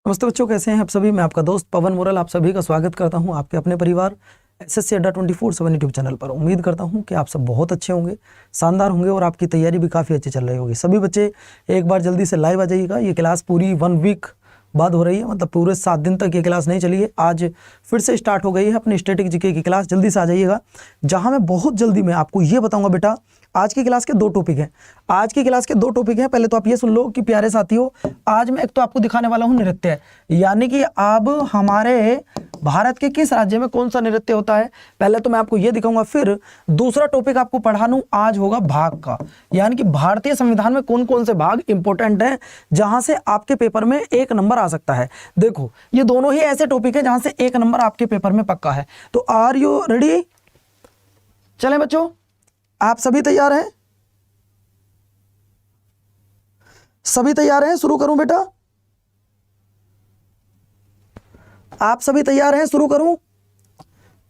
नमस्ते बच्चों, कैसे हैं आप सभी। मैं आपका दोस्त पवन मुरल आप सभी का स्वागत करता हूं आपके अपने परिवार एसएससी अड्डा 24/7 यूट्यूब चैनल पर। उम्मीद करता हूं कि आप सब बहुत अच्छे होंगे, शानदार होंगे और आपकी तैयारी भी काफ़ी अच्छी चल रही होगी। सभी बच्चे एक बार जल्दी से लाइव आ जाइएगा। ये क्लास पूरी 1 वीक बाद हो रही है, मतलब पूरे 7 दिन तक ये क्लास नहीं चली है। आज फिर से स्टार्ट हो गई है अपनी स्टैटिक जीके की क्लास। जल्दी से आ जाइएगा, जहां मैं बहुत जल्दी में आपको ये बताऊंगा बेटा, आज की क्लास के 2 टॉपिक हैं। आज की क्लास के 2 टॉपिक हैं। पहले तो आप ये सुन लो कि प्यारे साथियों, आज मैं एक तो आपको दिखाने वाला हूं नृत्य, यानी कि अब हमारे भारत के किस राज्य में कौन सा नृत्य होता है, पहले तो मैं आपको ये दिखाऊंगा। फिर दूसरा टॉपिक आपको पढ़ानू आज होगा भाग का, यानी कि भारतीय संविधान में कौन कौन से भाग इंपॉर्टेंट हैं जहां से आपके पेपर में 1 नंबर आ सकता है। देखो, ये दोनों ही ऐसे टॉपिक हैं जहां से 1 नंबर आपके पेपर में पक्का है। तो आर यू रेडी? चलें बच्चों, आप सभी तैयार हैं? सभी तैयार हैं? शुरू करूं बेटा? आप सभी तैयार हैं? शुरू करूं?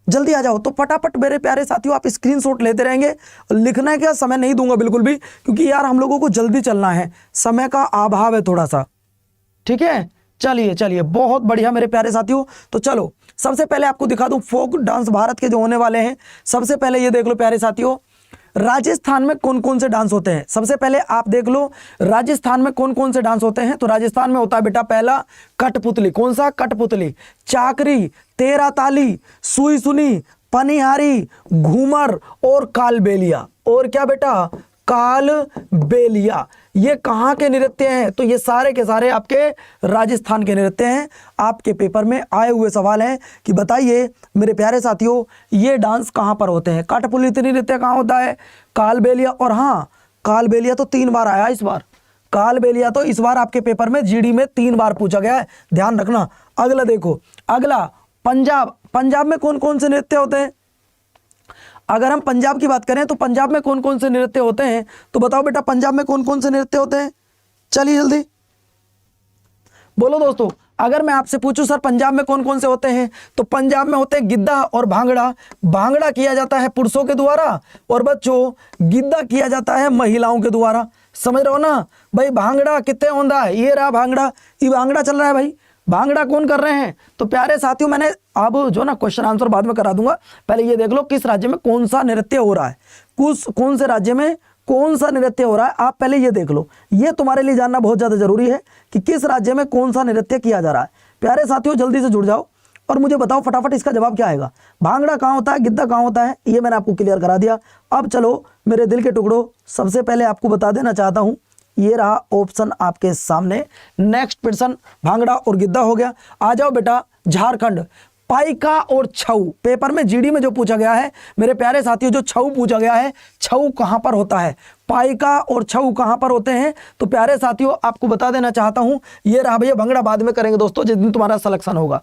जल्दी आ जाओ। तो फटाफट मेरे प्यारे साथियों, आप स्क्रीनशॉट लेते रहेंगे। लिखने का समय नहीं दूंगा बिल्कुल भी, क्योंकि यार हम लोगों को जल्दी चलना है, समय का अभाव है थोड़ा सा। ठीक है, चलिए चलिए, बहुत बढ़िया मेरे प्यारे साथियों। तो चलो, सबसे पहले आपको दिखा दूं फोक डांस भारत के जो होने वाले हैं। सबसे पहले ये देख लो प्यारे साथियों, राजस्थान में कौन कौन से डांस होते हैं। सबसे पहले आप देख लो राजस्थान में कौन कौन से डांस होते हैं। तो राजस्थान में होता है बेटा पहला कठपुतली। कौन सा? कठपुतली। चाकरी, तेरा ताली, सुई सुनी, पनिहारी, घूमर और कालबेलिया। और क्या बेटा? कालबेलिया। ये कहाँ के नृत्य हैं? तो ये सारे के सारे आपके राजस्थान के नृत्य हैं। आपके पेपर में आए हुए सवाल हैं कि बताइए मेरे प्यारे साथियों, ये डांस कहाँ पर होते हैं। कठपुतली नृत्य कहाँ होता है? कालबेलिया। और हाँ, कालबेलिया तो 3 बार आया इस बार। कालबेलिया तो इस बार आपके पेपर में जीडी में 3 बार पूछा गया है, ध्यान रखना। अगला देखो, अगला पंजाब। पंजाब में कौन कौन से नृत्य होते हैं? अगर हम पंजाब की बात करें तो पंजाब में कौन कौन से नृत्य होते हैं, तो बताओ बेटा पंजाब में कौन कौन से नृत्य होते हैं। चलिए जल्दी बोलो दोस्तों। अगर मैं आपसे पूछूं सर पंजाब में कौन कौन से होते हैं, तो पंजाब में होते हैं गिद्धा और भांगड़ा। भांगड़ा किया जाता है पुरुषों के द्वारा और बच्चों गिद्धा किया जाता है महिलाओं के द्वारा। समझ रहे हो ना भाई? भांगड़ा कितने होता है? ये रहा भांगड़ा, ये भांगड़ा चल रहा है भाई। भांगड़ा कौन कर रहे हैं? तो प्यारे साथियों, मैंने अब जो ना क्वेश्चन आंसर बाद में करा दूंगा, पहले ये देख लो किस राज्य में कौन सा नृत्य हो रहा है। कौन से राज्य में कौन सा नृत्य हो रहा है, आप पहले ये देख लो। ये तुम्हारे लिए जानना बहुत ज्यादा जरूरी है कि किस राज्य में कौन सा नृत्य किया जा रहा है। प्यारे साथियों, जल्दी से जुड़ जाओ और मुझे बताओ फटाफट इसका जवाब क्या आएगा। भांगड़ा कहाँ होता है, गिद्धा कहाँ होता है, ये मैंने आपको क्लियर करा दिया। अब चलो मेरे दिल के टुकड़ों, सबसे पहले आपको बता देना चाहता हूं, ये रहा ऑप्शन आपके सामने। नेक्स्ट पर्सन भांगड़ा और गिद्धा हो गया। आ जाओ बेटा झारखंड। पाइका और छऊ, पेपर में जीडी में जो पूछा गया है मेरे प्यारे साथियों, जो छऊ पूछा गया है, छऊ कहां पर होता है, पाइका और छऊ कहां पर होते हैं। तो प्यारे साथियों आपको बता देना चाहता हूं, ये रहा भैया। भांगड़ा बाद में करेंगे दोस्तों, जिस दिन तुम्हारा सिलेक्शन होगा।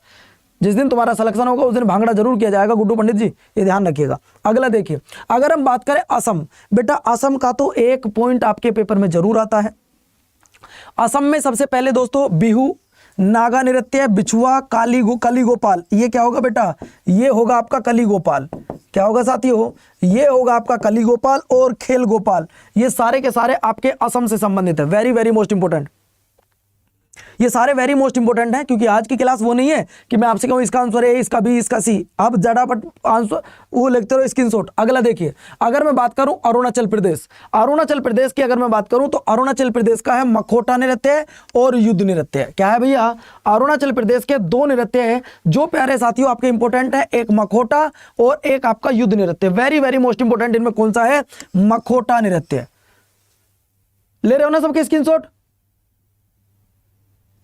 जिस दिन तुम्हारा सिलेक्शन होगा उस दिन भांगड़ा जरूर किया जाएगा गुड्डू पंडित जी, ये ध्यान रखिएगा। अगला देखिए, अगर हम बात करें असम, बेटा असम का तो 1 पॉइंट आपके पेपर में जरूर आता है। असम में सबसे पहले दोस्तों बिहू, नागा नृत्य, बिछुआ, कली गोपाल। ये क्या होगा बेटा? ये होगा आपका कली गोपाल। क्या होगा साथियों? ये होगा आपका कली गोपाल और खेल गोपाल। ये सारे के सारे आपके असम से संबंधित है। वेरी वेरी मोस्ट इंपोर्टेंट, ये सारे वेरी मोस्ट इंपोर्टेंट हैं, क्योंकि आज की क्लास वो नहीं है कि मैं आपसे कहूं इसका आंसर है, इसका बी, इसका सी। अब जटापट आंसर वो लिखते रहो स्क्रीनशॉट। अगला देखिए, अगर मैं बात करूं अरुणाचल प्रदेश, अरुणाचल प्रदेश की अगर मैं बात करूं तो अरुणाचल प्रदेश का है मखोटा नृत्य और युद्ध नृत्य। क्या है भैया? अरुणाचल प्रदेश के 2 नृत्य हैं जो प्यारे साथियों आपके इंपोर्टेंट है, एक मखोटा और एक आपका युद्ध नृत्य। वेरी वेरी मोस्ट इंपोर्टेंट इनमें कौन सा है? मखोटा नृत्य। ले रहे हो ना सबके स्क्रीनशॉट?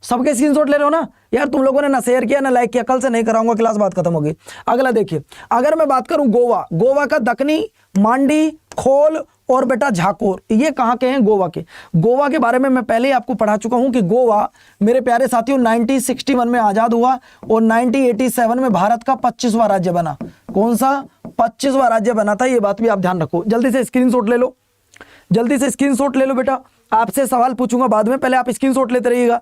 सबके स्क्रीनशॉट ले रहे हो ना यार? तुम लोगों ने ना शेयर किया ना लाइक किया, कल से नहीं कराऊंगा क्लास, बात खत्म होगी। अगला देखिए, अगर मैं बात करूं गोवा, गोवा का दक्कनी, मांडी, खोल और बेटा झाकोर, ये कहां के हैं? गोवा के। गोवा के बारे में मैं पहले ही आपको पढ़ा चुका हूं कि गोवा मेरे प्यारे साथियों 1961 में आजाद हुआ और 1987 में भारत का 25वां राज्य बना। कौन सा? 25वां राज्य बना था, ये बात भी आप ध्यान रखो। जल्दी से स्क्रीनशॉट ले लो, जल्दी से स्क्रीनशॉट ले लो बेटा। आपसे सवाल पूछूंगा बाद में, पहले आप स्क्रीनशॉट लेते रहिएगा।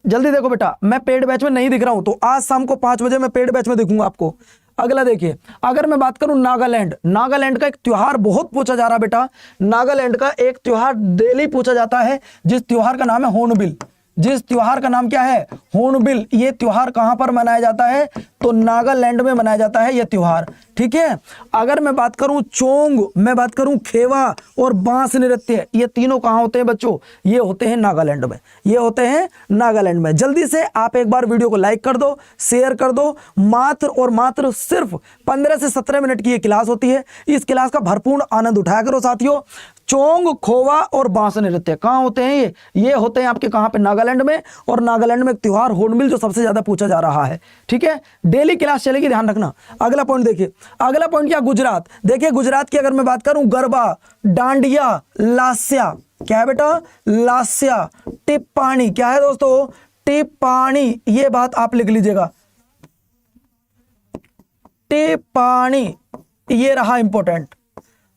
जल्दी देखो बेटा, मैं पेड बैच में नहीं दिख रहा हूं तो आज शाम को 5 बजे मैं पेड बैच में दिखूंगा आपको। अगला देखिए, अगर मैं बात करूं नागालैंड, नागालैंड का एक त्योहार बहुत पूछा जा रहा है बेटा। नागालैंड का एक त्योहार डेली पूछा जाता है, जिस त्योहार का नाम है होर्नबिल। जिस त्योहार का नाम क्या है? होर्नबिल। ये त्योहार कहां पर मनाया जाता है? तो नागालैंड में मनाया जाता है ये त्योहार, ठीक है। अगर मैं बात करूं चोंग, मैं बात करूं खेवा और बांस नृत्य, ये तीनों कहां होते हैं बच्चों? ये होते हैं नागालैंड में, ये होते हैं नागालैंड में। जल्दी से आप एक बार वीडियो को लाइक कर दो, शेयर कर दो। मात्र और मात्र सिर्फ 15 से 17 मिनट की ये क्लास होती है। इस क्लास का भरपूर आनंद उठाया करो साथियों। चोंग, खोवा और बांस नृत्य कहां होते हैं? ये होते हैं आपके कहां पे? नागालैंड में। और नागालैंड में एक त्योहार होर्नबिल जो सबसे ज्यादा पूछा जा रहा है, ठीक है। डेली क्लास चलेगी, ध्यान रखना। अगला पॉइंट देखिए, अगला पॉइंट क्या? गुजरात। देखिए गुजरात की अगर मैं बात करूं, गरबा, डांडिया, लास्या, क्या है बेटा? लास्या। टिप्पाणी, क्या है दोस्तों? टिप्पाणी। ये बात आप लिख लीजिएगा, टिप्पाणी। ये रहा इंपॉर्टेंट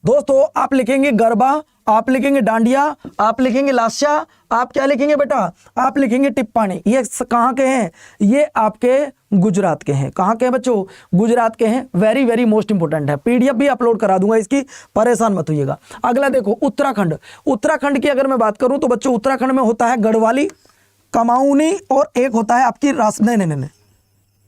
दोस्तों। आप लिखेंगे गरबा, आप लिखेंगे डांडिया, आप लिखेंगे लास्या, आप क्या लिखेंगे बेटा? आप लिखेंगे टिप्पाणी। ये कहां के हैं? ये आपके गुजरात के हैं। कहां के हैं बच्चों? गुजरात के हैं। वेरी वेरी मोस्ट इंपोर्टेंट है। पीडीएफ भी अपलोड करा दूंगा इसकी, परेशान मत होइएगा। अगला देखो उत्तराखंड। उत्तराखंड की अगर मैं बात करूं तो बच्चों उत्तराखंड में होता है गढ़वाली, कमाऊनी और एक होता है आपकी रास, नहीं,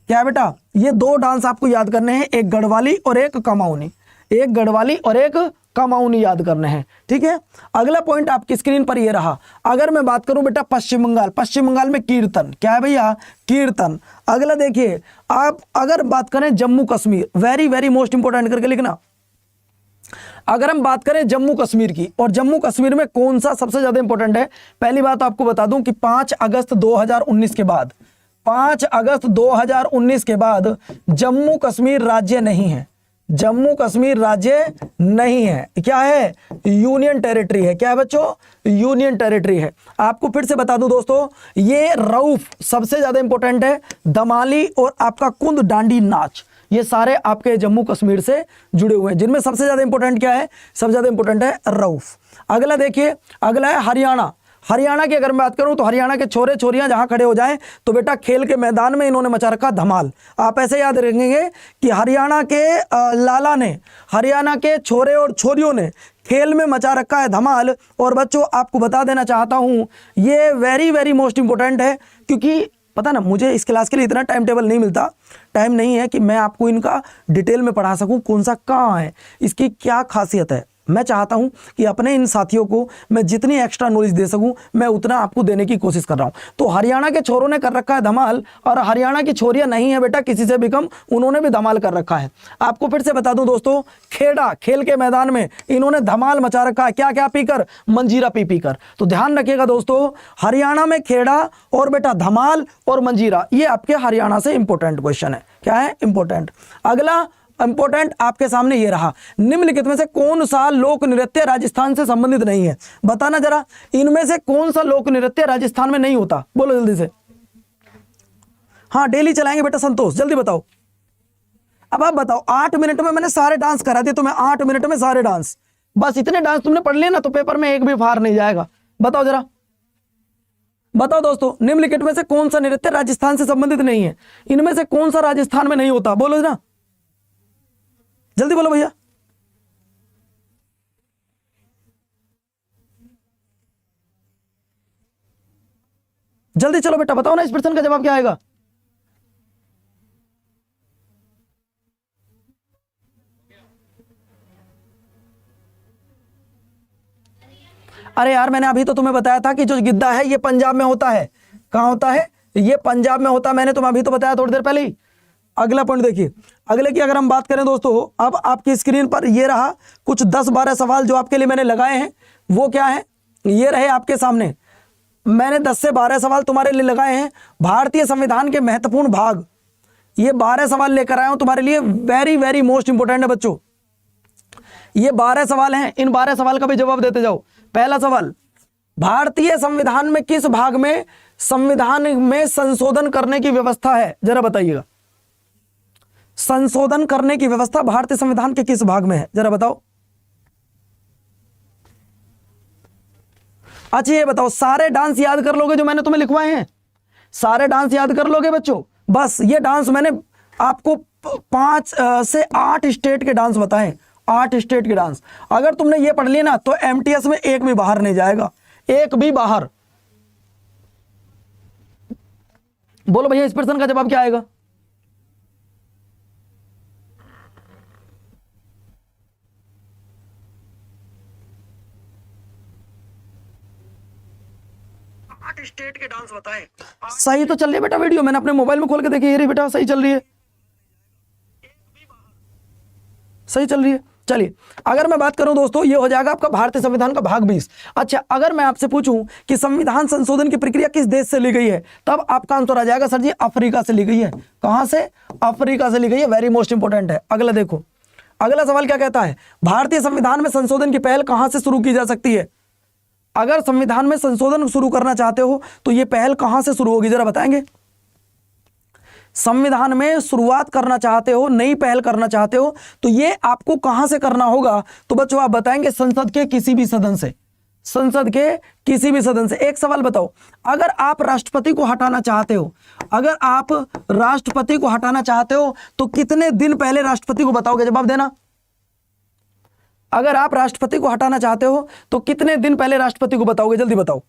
क्या है बेटा? ये दो डांस आपको याद करने हैं, एक गढ़वाली और एक कमाऊनी, एक गढ़वाली और एक कमाऊनी याद करने हैं, ठीक है। अगला पॉइंट आपकी स्क्रीन पर ये रहा। अगर मैं बात करूं बेटा पश्चिम बंगाल, पश्चिम बंगाल में कीर्तन, क्या है भैया? कीर्तन। अगला देखिए, आप अगर बात करें Jammu Kashmir, very very most important करके लिखना। अगर हम बात करें जम्मू कश्मीर की, और जम्मू कश्मीर में कौन सा सबसे ज्यादा इंपॉर्टेंट है? पहली बात आपको बता दूं कि 5 अगस्त 2019 के बाद, 5 अगस्त 2019 के बाद जम्मू कश्मीर राज्य नहीं है। जम्मू कश्मीर राज्य नहीं है, क्या है? यूनियन टेरिटरी है। क्या है बच्चों? यूनियन टेरिटरी है। आपको फिर से बता दूं दोस्तों, ये रऊफ सबसे ज्यादा इंपॉर्टेंट है। दमाली और आपका कुंद डांडी नाच, ये सारे आपके जम्मू कश्मीर से जुड़े हुए हैं, जिनमें सबसे ज्यादा इंपॉर्टेंट क्या है? सबसे ज्यादा इंपॉर्टेंट है रऊफ। अगला देखिए, अगला है हरियाणा। हरियाणा की अगर मैं बात करूं तो हरियाणा के छोरे छोरियां जहां खड़े हो जाएं तो बेटा खेल के मैदान में इन्होंने मचा रखा धमाल। आप ऐसे याद रखेंगे कि हरियाणा के लाला ने, हरियाणा के छोरे और छोरियों ने खेल में मचा रखा है धमाल। और बच्चों आपको बता देना चाहता हूं, ये वेरी वेरी मोस्ट इंपोर्टेंट है, क्योंकि पता ना मुझे इस क्लास के लिए इतना टाइम टेबल नहीं मिलता, टाइम नहीं है कि मैं आपको इनका डिटेल में पढ़ा सकूं, कौन सा कहाँ है, इसकी क्या खासियत है। मैं चाहता हूं कि अपने इन साथियों को मैं जितनी एक्स्ट्रा नॉलेज दे सकूं मैं उतना आपको देने की कोशिश कर रहा हूं। तो हरियाणा के छोरों ने कर रखा है धमाल, और हरियाणा की छोरियां नहीं है बेटा किसी से भी कम, उन्होंने भी धमाल कर रखा है। आपको फिर से बता दूं दोस्तों, खेड़ा, खेल के मैदान में इन्होंने धमाल मचा रखा है। क्या क्या पीकर? मंजीरा पी कर। तो ध्यान रखिएगा दोस्तों, हरियाणा में खेड़ा और बेटा धमाल और मंजीरा, ये आपके हरियाणा से इंपॉर्टेंट क्वेश्चन है। क्या है? इंपॉर्टेंट। अगला इंपॉर्टेंट आपके सामने ये रहा, निम्नलिखित में से कौन सा लोक नृत्य राजस्थान से संबंधित नहीं है? बताना जरा, इनमें से कौन सा लोक नृत्य राजस्थान में नहीं होता? बोलो जल्दी से। हाँ डेली चलाएंगे बेटा संतोष, जल्दी बताओ। अब आप बताओ, 8 मिनट में मैंने सारे डांस करा दिए तुम्हें, 8 मिनट में सारे डांस, बस इतने डांस तुमने पढ़ लिए ना तो पेपर में एक भी फार नहीं जाएगा। बताओ जरा, बताओ दोस्तों, निम्नलिखित में से कौन सा नृत्य राजस्थान से संबंधित नहीं है? इनमें से कौन सा राजस्थान में नहीं होता? बोलो ना, जल्दी बोलो भैया। जल्दी चलो बेटा, बताओ ना इस प्रश्न का जवाब क्या आएगा। अरे यार मैंने अभी तो तुम्हें बताया था कि जो गिद्दा है ये पंजाब में होता है। कहां होता है? ये पंजाब में होता है, मैंने तुम्हें अभी तो बताया थोड़ी देर पहले ही। अगला पॉइंट देखिए, अगले की अगर हम बात करें दोस्तों, अब आपकी स्क्रीन पर ये रहा कुछ 10-12 सवाल जो आपके लिए मैंने लगाए हैं। वो क्या है? ये रहे आपके सामने, मैंने 10 से 12 सवाल तुम्हारे लिए लगाए हैं। भारतीय संविधान के महत्वपूर्ण भाग, ये 12 सवाल लेकर आया हूं तुम्हारे लिए, वेरी वेरी मोस्ट इंपोर्टेंट है बच्चों। ये 12 सवाल हैं, इन 12 सवाल का भी जवाब देते जाओ। पहला सवाल, भारतीय संविधान में किस भाग में संविधान में संशोधन करने की व्यवस्था है? जरा बताइएगा, संशोधन करने की व्यवस्था भारतीय संविधान के किस भाग में है? जरा बताओ। अच्छा ये बताओ, सारे डांस याद कर लोगे जो मैंने तुम्हें लिखवाए हैं? सारे डांस याद कर लोगे बच्चों? बस ये डांस मैंने आपको 5 से 8 स्टेट के डांस बताएं, 8 स्टेट के डांस। अगर तुमने ये पढ़ लिया ना तो एमटीएस में एक भी बाहर नहीं जाएगा, एक भी बाहर। बोलो भैया इस प्रश्न का जवाब क्या आएगा? स्टेट के डांस बताएं। सही तो चल रही है बेटा वीडियो, मैंने अपने मोबाइल में खोल के देखी, ये रही बेटा, सही चल रही है, सही चल रही है। चलिए अगर मैं बात करूं दोस्तों, ये हो जाएगा आपका भारतीय संविधान का भाग 20। अच्छा अगर मैं आपसे पूछूं कि संविधान संशोधन की प्रक्रिया किस देश से ली गई है, तब आपका आंसर आ जाएगा सर जी अफ्रीका से ली गई है। कहां से? अफ्रीका से ली गई है। वेरी मोस्ट इंपोर्टेंट है। अगला देखो, अगला सवाल क्या कहता है, भारतीय संविधान में संशोधन की पहल कहां से शुरू की जा सकती है? अगर संविधान में संशोधन शुरू करना चाहते हो तो यह पहल कहां से शुरू होगी, जरा बताएंगे? संविधान में शुरुआत करना चाहते हो, नई पहल करना चाहते हो तो ये आपको कहां से करना होगा? तो बच्चों आप बताएंगे संसद के किसी भी सदन से, संसद के किसी भी सदन से। एक सवाल बताओ, अगर आप राष्ट्रपति को हटाना चाहते हो, अगर आप राष्ट्रपति को हटाना चाहते हो तो कितने दिन पहले राष्ट्रपति को बताओगे? जवाब देना। अगर आप राष्ट्रपति को हटाना चाहते हो तो कितने दिन पहले राष्ट्रपति को बताओगे? जल्दी बताओ।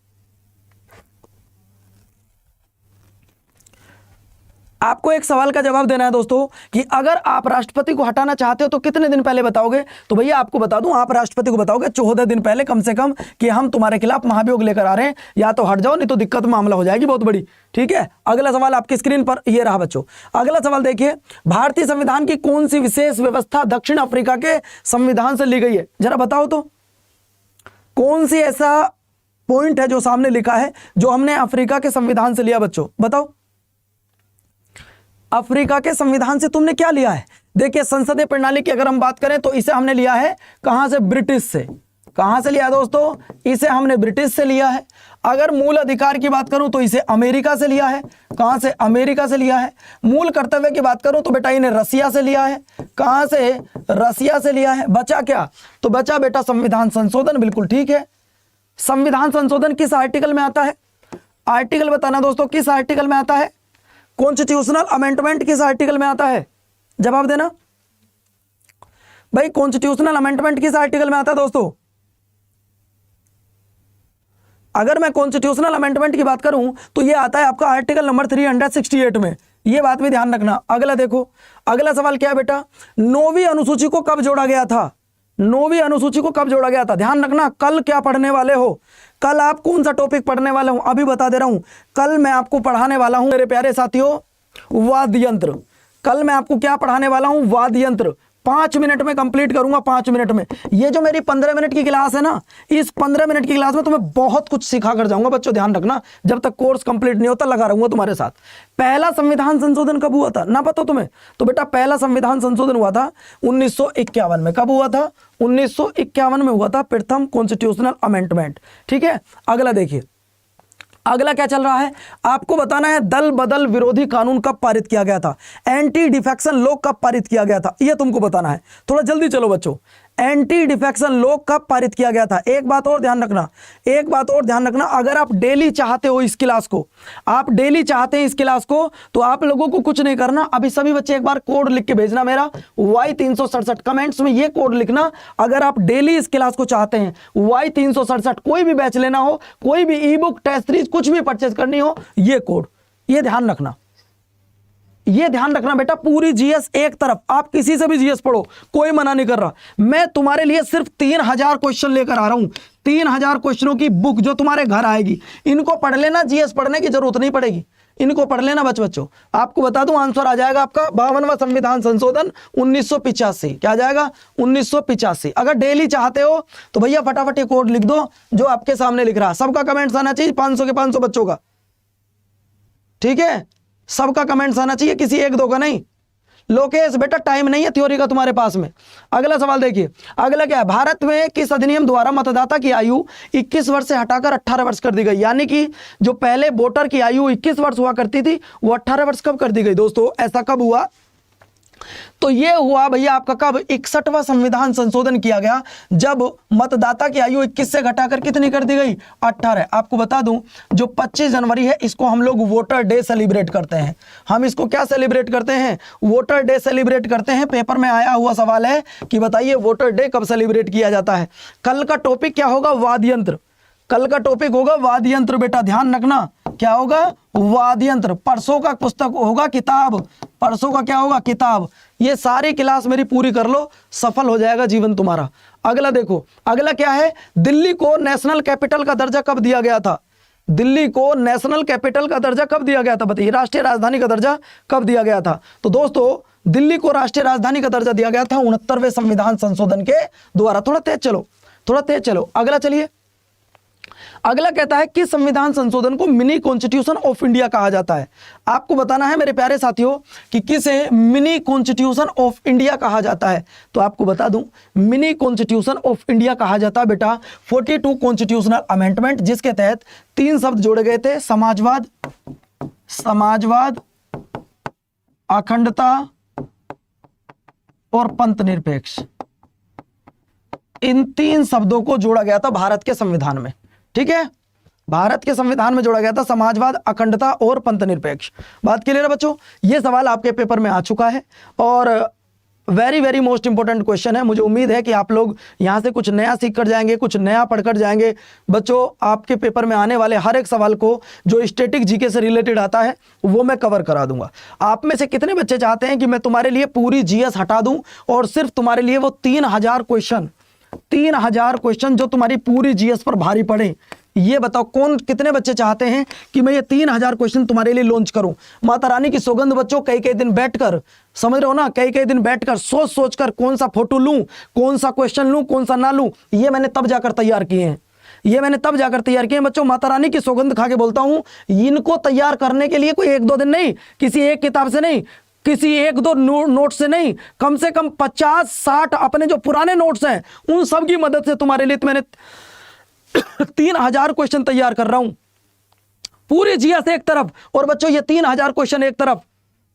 आपको एक सवाल का जवाब देना है दोस्तों कि अगर आप राष्ट्रपति को हटाना चाहते हो तो कितने दिन पहले बताओगे? तो भैया आपको बता दूं, आप राष्ट्रपति को बताओगे 14 दिन पहले कम से कम कि हम तुम्हारे खिलाफ महाभियोग लेकर आ रहे हैं, या तो हट जाओ नहीं तो दिक्कत मामला हो जाएगी बहुत बड़ी। ठीक है, अगला सवाल आपकी स्क्रीन पर ये रहा बच्चों। अगला सवाल देखिए, भारतीय संविधान की कौन सी विशेष व्यवस्था दक्षिण अफ्रीका के संविधान से ली गई है? जरा बताओ तो, कौन सी ऐसा पॉइंट है जो सामने लिखा है जो हमने अफ्रीका के संविधान से लिया? बच्चों बताओ, अफ्रीका के संविधान से तुमने क्या लिया है? देखिए संसदीय प्रणाली की अगर हम बात करें तो इसे हमने लिया है कहां से? ब्रिटिश से। कहां से लिया दोस्तों? इसे हमने ब्रिटिश से लिया है। अगर मूल अधिकार की बात करूं तो इसे अमेरिका से लिया है। कहां से? अमेरिका से लिया है। मूल कर्तव्य की बात करूं तो बेटा इन्हें रसिया से लिया है। कहां से? रसिया से लिया है। बचा क्या? तो बचा बेटा संविधान संशोधन। बिल्कुल ठीक है। संविधान संशोधन किस आर्टिकल में आता है? आर्टिकल बताना दोस्तों, किस आर्टिकल में आता है? कॉन्स्टिट्यूशनल अमेंडमेंट किस आर्टिकल में आता है? जवाब देना भाई, कॉन्स्टिट्यूशनल अमेंडमेंट किस आर्टिकल में आता है दोस्तों? अगर मैं कॉन्स्टिट्यूशनल अमेंडमेंट की बात करूं तो यह आता है आपका आर्टिकल नंबर 368 में। यह बात भी ध्यान रखना। अगला देखो, अगला सवाल क्या है बेटा, 9वीं अनुसूची को कब जोड़ा गया था? 9वीं अनुसूची को कब जोड़ा गया था? ध्यान रखना, कल क्या पढ़ने वाले हो, कल आप कौन सा टॉपिक पढ़ने वाले हो अभी बता दे रहा हूं। कल मैं आपको पढ़ाने वाला हूं मेरे प्यारे साथियों वाद्य यंत्र। कल मैं आपको क्या पढ़ाने वाला हूं? वाद्य यंत्र। 5 मिनट में कंप्लीट करूंगा, 5 मिनट में। ये जो मेरी 15 मिनट की क्लास है ना, इस 15 मिनट की क्लास में तुम्हें बहुत कुछ सिखा कर जाऊंगा बच्चों। ध्यान रखना, जब तक कोर्स कंप्लीट नहीं होता लगा रहूंगा तुम्हारे साथ। पहला संविधान संशोधन कब हुआ था ना पता तुम्हें? तो बेटा पहला संविधान संशोधन हुआ था 1951 में। कब हुआ था? 1951 में हुआ था प्रथम कॉन्स्टिट्यूशनल अमेंडमेंट। ठीक है, अगला देखिए, अगला क्या चल रहा है आपको बताना है। दल बदल विरोधी कानून कब पारित किया गया था? एंटी डिफेक्शन लॉ कब पारित किया गया था? यह तुमको बताना है। थोड़ा जल्दी चलो बच्चों। एंटी डिफेक्शन लॉ कब पारित किया गया था? एक बात और ध्यान रखना, एक बात और ध्यान रखना, अगर आप डेली चाहते हो इस क्लास को, आप डेली चाहते हैं इस क्लास को, तो आप लोगों को कुछ नहीं करना। अभी सभी बच्चे एक बार कोड लिख के भेजना मेरा Y367, कमेंट्स में ये कोड लिखना। अगर आप डेली इस क्लास को चाहते हैं, Y367, कोई भी बैच लेना हो, कोई भी ई बुक, टेस्ट सीरीज कुछ भी परचेज करनी हो, ये कोड, ये ध्यान रखना, ये ध्यान रखना बेटा। पूरी जीएस एक तरफ, आप किसी से भी जीएस पढ़ो, कोई मना नहीं कर रहा। मैं तुम्हारे लिए सिर्फ 3000 क्वेश्चन लेकर आ रहा हूं। 3000 क्वेश्चनों की बुक जो तुम्हारे घर आएगी, इनको पढ़ लेना। जीएस पढ़ने की जरूरत नहीं पड़ेगी, इनको पढ़ लेना बच्चों। आपको बता दूं आंसर आ जाएगा आपका 52वां संविधान संशोधन 1985। क्या आ जाएगा? 1985। अगर डेली चाहते हो तो भैया फटाफट ये कोड लिख दो जो आपके सामने लिख रहा है। सबका कमेंट्स आना चाहिए, 500 के 500 बच्चों का। ठीक है, सबका कमेंट्स आना चाहिए, किसी एक दो का नहीं। लोकेश बेटा टाइम नहीं है थ्योरी का तुम्हारे पास में। अगला सवाल देखिए, अगला क्या है, भारत में किस अधिनियम द्वारा मतदाता की आयु 21 वर्ष से हटाकर 18 वर्ष कर दी गई? यानी कि जो पहले वोटर की आयु 21 वर्ष हुआ करती थी वो 18 वर्ष कब कर दी गई दोस्तों? ऐसा कब हुआ? तो ये हुआ भैया आपका कब 61वां संविधान संशोधन किया गया, जब मतदाता की आयु 21 से घटाकर कितनी कर दी गई 18। आपको बता दूं जो 25 जनवरी है इसको हम लोग वोटर डे सेलिब्रेट करते हैं। हम इसको क्या सेलिब्रेट करते हैं? वोटर डे सेलिब्रेट करते हैं। पेपर में आया हुआ सवाल है कि बताइए वोटर डे कब सेलिब्रेट किया जाता है। कल का टॉपिक क्या होगा? वाद्य यंत्र। कल का टॉपिक होगा वाद्य यंत्र बेटा, ध्यान रखना। क्या होगा? वाद्य यंत्र। परसों का पुस्तक होगा किताब। परसों का क्या होगा? किताब। ये सारी क्लास मेरी पूरी कर लो, सफल हो जाएगा जीवन तुम्हारा। अगला देखो, अगला क्या है? दिल्ली को नेशनल कैपिटल का दर्जा कब दिया गया था? दिल्ली को नेशनल कैपिटल का दर्जा कब दिया गया था? बताइए, राष्ट्रीय राजधानी का दर्जा कब दिया गया था? तो दोस्तों दिल्ली को राष्ट्रीय राजधानी का दर्जा दिया गया था 69वें संविधान संशोधन के द्वारा। थोड़ा तेज चलो, थोड़ा तेज चलो। अगला चलिए, अगला कहता है कि संविधान संशोधन को मिनी कॉन्स्टिट्यूशन ऑफ इंडिया कहा जाता है। आपको बताना है मेरे प्यारे साथियों कि किसे मिनी कॉन्स्टिट्यूशन ऑफ इंडिया कहा जाता है। तो आपको बता दूं मिनी कॉन्स्टिट्यूशन ऑफ इंडिया कहा जाता है बेटा 42 कॉन्स्टिट्यूशनल अमेंडमेंट, जिसके तहत 3 शब्द जोड़े गए थे, समाजवाद, समाजवाद, अखंडता और पंथ निरपेक्ष। इन 3 शब्दों को जोड़ा गया था भारत के संविधान में। ठीक है, भारत के संविधान में जोड़ा गया था समाजवाद, अखंडता और पंथ निरपेक्ष। बात क्लियर है बच्चों? ये सवाल आपके पेपर में आ चुका है और very very most important question है। मुझे उम्मीद है कि आप लोग यहां से कुछ नया सीख कर जाएंगे, कुछ नया पढ़कर जाएंगे। बच्चों आपके पेपर में आने वाले हर एक सवाल को जो स्टैटिक जीके से रिलेटेड आता है वो मैं कवर करा दूंगा। आप में से कितने बच्चे चाहते हैं कि मैं तुम्हारे लिए पूरी जीएस हटा दूं और सिर्फ तुम्हारे लिए वो 3000 क्वेश्चन जो तुम्हारी पूरी जीएस पर भारी पड़े? ये बताओ कौन, कितने बच्चे चाहते हैं कि मैं ये 3000 क्वेश्चन तुम्हारे लिए लॉन्च करूं? माता रानी की सौगंध बच्चों, कई कई दिन बैठकर, समझ रहे हो ना, कई कई दिन बैठकर सोच कर कौन सा फोटो लूं, कौन सा क्वेश्चन लूं, कौन सा ना लूं, ये मैंने तब जाकर तैयार किए हैं। ये मैंने तब जाकर तैयार किए बच्चों। माता रानी की सौगंध खा के बोलता हूं, इनको तैयार करने के लिए कोई 1-2 दिन नहीं, किसी एक किताब से नहीं, किसी 1-2 नोट से नहीं, कम से कम 50-60 अपने जो पुराने नोट्स हैं उन सब की मदद से तुम्हारे लिए मैंने 3000 क्वेश्चन तैयार कर रहा हूं, पूरी जीएस एक तरफ और बच्चों ये 3000 क्वेश्चन एक तरफ।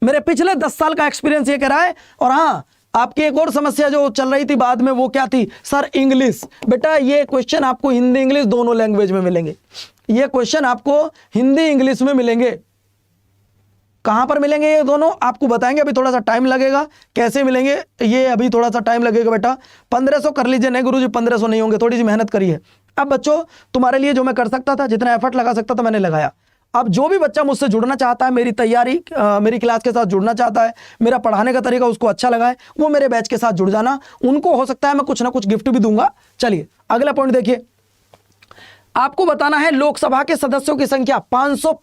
मेरे पिछले 10 साल का एक्सपीरियंस ये कह रहा है। और हाँ, आपकी एक और समस्या जो चल रही थी बाद में, वो क्या थी? Sir English. बेटा ये क्वेश्चन आपको हिंदी इंग्लिश दोनों लैंग्वेज में मिलेंगे। ये क्वेश्चन आपको हिंदी इंग्लिश में मिलेंगे। कहां पर मिलेंगे ये दोनों आपको बताएंगे, अभी थोड़ा सा टाइम लगेगा। कैसे मिलेंगे ये अभी थोड़ा सा टाइम लगेगा बेटा। 1500 कर लीजिए। नहीं गुरुजी 1500 नहीं होंगे, थोड़ी सी मेहनत करिए। अब बच्चों तुम्हारे लिए जो मैं कर सकता था, जितना एफर्ट लगा सकता था मैंने लगाया। अब जो भी बच्चा मुझसे जुड़ना चाहता है, मेरी तैयारी मेरी क्लास के साथ जुड़ना चाहता है, मेरा पढ़ाने का तरीका उसको अच्छा लगा है, वो मेरे बैच के साथ जुड़ जाना। उनको हो सकता है मैं कुछ ना कुछ गिफ्ट भी दूंगा। चलिए अगला पॉइंट देखिए, आपको बताना है लोकसभा के सदस्यों की संख्या 500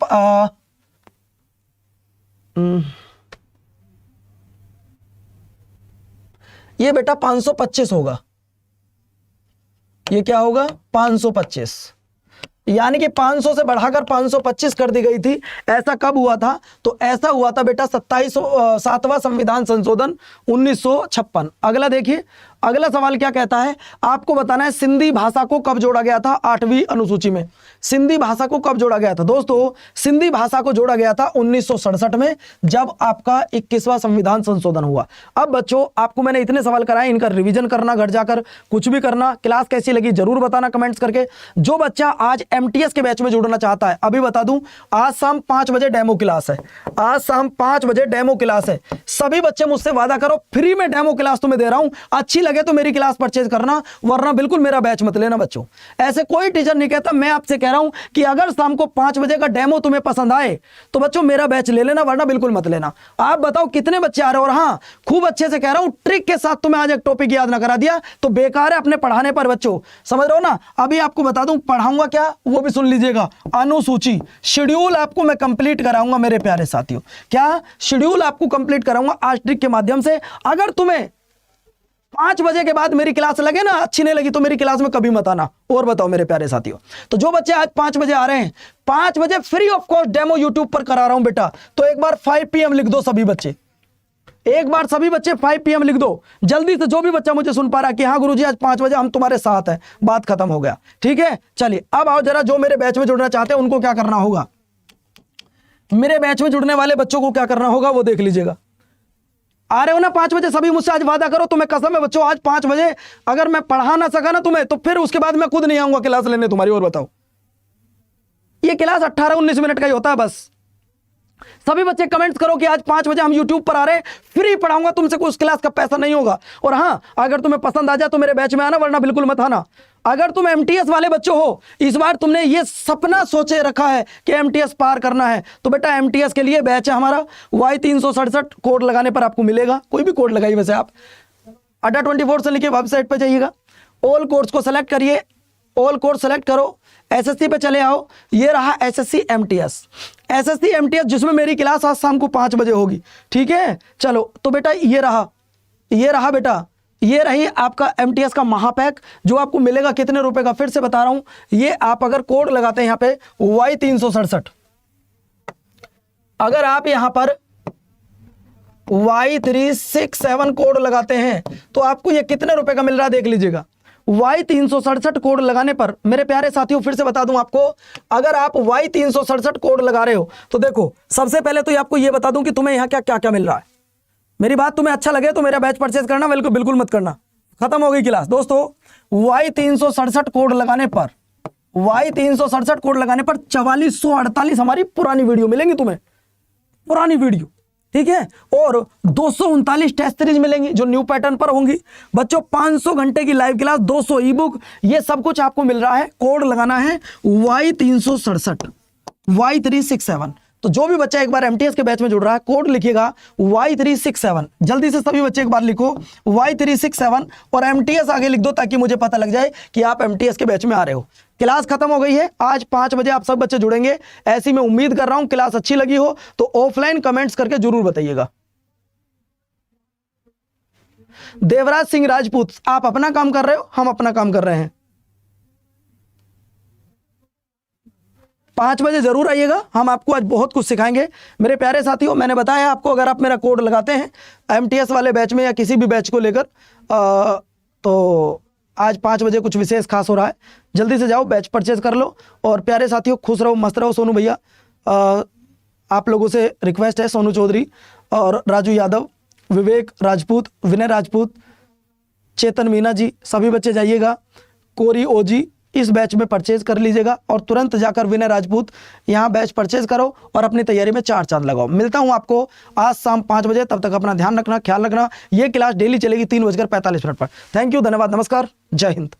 ये बेटा 525 होगा। ये क्या होगा? 525, यानी कि 500 से बढ़ाकर 525 कर दी गई थी। ऐसा कब हुआ था? तो ऐसा हुआ था बेटा 7वां संविधान संशोधन 1956। अगला देखिए, अगला सवाल क्या कहता है? आपको बताना है सिंधी भाषा को कब जोड़ा गया था 8वीं अनुसूची में। सिंधी भाषा को कब जोड़ा गया था? दोस्तों सिंधी भाषा को जोड़ा गया था 1967 में, जब आपका 21वां संविधान संशोधन हुआ। अब बच्चों आपको मैंने इतने सवाल कराए, इनका रिवीजन करना, घर जाकर कुछ भी करना। क्लास कैसी लगी जरूर बताना कमेंट्स करके। जो बच्चा आज एमटीएस के बैच में जुड़ना चाहता है, अभी बता दूं आज शाम 5 बजे डेमो क्लास है। आज शाम 5 बजे डेमो क्लास है। सभी बच्चे मुझसे वादा करो, फ्री में डेमो क्लास तुम्हें दे रहा हूं। अच्छी लगे तो मेरी क्लास परचेज करना, वरना बिल्कुल मेरा बैच मत लेना बच्चों। ऐसे कोई टीचर नहीं कहता। मैं आपसे कह रहा हूं कि अगर शाम को 5 बजे का डेमो तुम्हें पसंद आए तो बच्चों मेरा बैच ले लेना, वरना बिल्कुल मत लेना। आप बताओ कितने बच्चे आ रहे हो? और हाँ, खूब अच्छे से कह रहा हूं, ट्रिक के साथ तुम्हें आज एक टॉपिक याद ना करा दिया तो बेकार है अपने पढ़ाने पर बच्चों, समझ रहे हो ना। अभी आपको बता दूं पढ़ाऊंगा क्या, वो भी सुन लीजिएगा। अनुसूची शेड्यूल आपको मैं कंप्लीट कराऊंगा मेरे प्यारे साथियों। क्या शेड्यूल आपको कंप्लीट कराऊंगा आज ट्रिक के माध्यम से। अगर तुम्हें 5 बजे के बाद मेरी क्लास लगे ना, अच्छी नहीं लगी तो मेरी क्लास में कभी मत आना। और बताओ मेरे प्यारे साथियों, तो जो बच्चे आज 5 बजे आ रहे हैं, 5 बजे free of cost demo YouTube पर करा रहा हूं बेटा। तो एक बार 5 PM लिख दो सभी बच्चे, एक बार सभी बच्चे 5 PM लिख दो जल्दी से। जो भी बच्चा मुझे सुन पा रहा है कि हाँ गुरुजी आज 5 बजे हम तुम्हारे साथ हैं, बात खत्म हो गया। ठीक है, चलिए अब आओ जरा, जो मेरे बैच में जुड़ना चाहते हैं उनको क्या करना होगा, मेरे बैच में जुड़ने वाले बच्चों को क्या करना होगा वो देख लीजिएगा। आ रहे हो ना 5 बजे? सभी मुझसे आज वादा करो, तुम्हें कसम है बच्चों, आज 5 बजे अगर मैं पढ़ा ना सका ना तुम्हें, तो फिर उसके बाद मैं खुद नहीं आऊंगा क्लास लेने तुम्हारी। और बताओ, ये क्लास 18-19 मिनट का ही होता है बस। सभी बच्चे कमेंट्स करो कि आज 5 बजे हम यूट्यूब पर आ रहे हैं, फ्री पढ़ाऊंगा तुमसे, कोई उस क्लास का पैसा नहीं होगा। और हाँ, अगर तुम्हें पसंद आ जाए तो मेरे बैच में आना, वरना बिल्कुल मत आना। अगर तुम एमटीएस वाले बच्चों हो, इस बार तुमने ये सपना सोचे रखा है कि एमटीएस पार करना है, तो बेटा एमटीएस के लिए बैच है हमारा। Y367 कोड लगाने पर आपको मिलेगा, कोई भी कोड लगाइए वैसे आप, Adda24 से लिखिए, वेबसाइट पर जाइएगा, ऑल कोर्स को सेलेक्ट करिए, ऑल कोर्स सेलेक्ट करो, एसएससी पे चले आओ। ये रहा एसएससी एमटीएस जिसमें मेरी क्लास आज शाम को 5 बजे होगी, ठीक है। चलो तो बेटा ये रहा बेटा, ये रही आपका एमटीएस का महापैक, जो आपको मिलेगा कितने रुपए का, फिर से बता रहा हूं। ये आप अगर कोड लगाते हैं यहाँ पे Y367, अगर आप यहां पर Y367 कोड लगाते हैं तो आपको ये कितने रुपए का मिल रहा है देख लीजिएगा। Y367 कोड लगाने पर मेरे प्यारे साथियों, फिर से बता दूं आपको, अगर आप Y367 कोड लगा रहे हो तो देखो, सबसे पहले तो आपको ये बता दूं कि तुम्हें यहां क्या क्या मिल रहा है। मेरी बात तुम्हें अच्छा लगे तो मेरा बैच परचेज करना, बिल्कुल मत करना, खत्म हो गई क्लास। दोस्तों Y367 कोड लगाने पर, Y367 कोड लगाने पर 4448 हमारी पुरानी वीडियो मिलेंगी तुम्हें, पुरानी वीडियो, ठीक है। और 239 टेस्ट सीरीज मिलेंगी जो न्यू पैटर्न पर होंगी। बच्चों 500 घंटे की लाइव क्लास, 200 ई बुक, ये सब कुछ आपको मिल रहा है। कोड लगाना है Y367 Y367। तो जो भी बच्चा एक बार एमटीएस के बैच में जुड़ रहा है, कोड लिखिएगा Y367, जल्दी से सभी बच्चे एक बार लिखो Y367 और एमटीएस आगे लिख दो, ताकि मुझे पता लग जाए कि आप एमटीएस के बैच में आ रहे हो। क्लास खत्म हो गई है, आज 5 बजे आप सब बच्चे जुड़ेंगे, ऐसी मैं उम्मीद कर रहा हूं। क्लास अच्छी लगी हो तो ऑफलाइन कमेंट्स करके जरूर बताइएगा। देवराज सिंह राजपूत, आप अपना काम कर रहे हो, हम अपना काम कर रहे हैं। 5 बजे जरूर आइएगा, हम आपको आज बहुत कुछ सिखाएंगे मेरे प्यारे साथियों। मैंने बताया आपको, अगर आप मेरा कोड लगाते हैं एमटीएस वाले बैच में या किसी भी बैच को लेकर, तो आज 5 बजे कुछ विशेष खास हो रहा है। जल्दी से जाओ, बैच परचेज कर लो। और प्यारे साथियों, खुश रहो, मस्त रहो। सोनू भैया, आप लोगों से रिक्वेस्ट है, सोनू चौधरी और राजू यादव, विवेक राजपूत, विनय राजपूत, चेतन मीना जी, सभी बच्चे जाइएगा। कोरी ओजी, इस बैच में परचेज कर लीजिएगा और तुरंत जाकर विनय राजपूत यहाँ बैच परचेज करो और अपनी तैयारी में 4 चांद लगाओ। मिलता हूँ आपको आज शाम 5 बजे, तब तक अपना ध्यान रखना, ख्याल रखना। ये क्लास डेली चलेगी 3:45 पर। थैंक यू, धन्यवाद, नमस्कार, जय हिंद।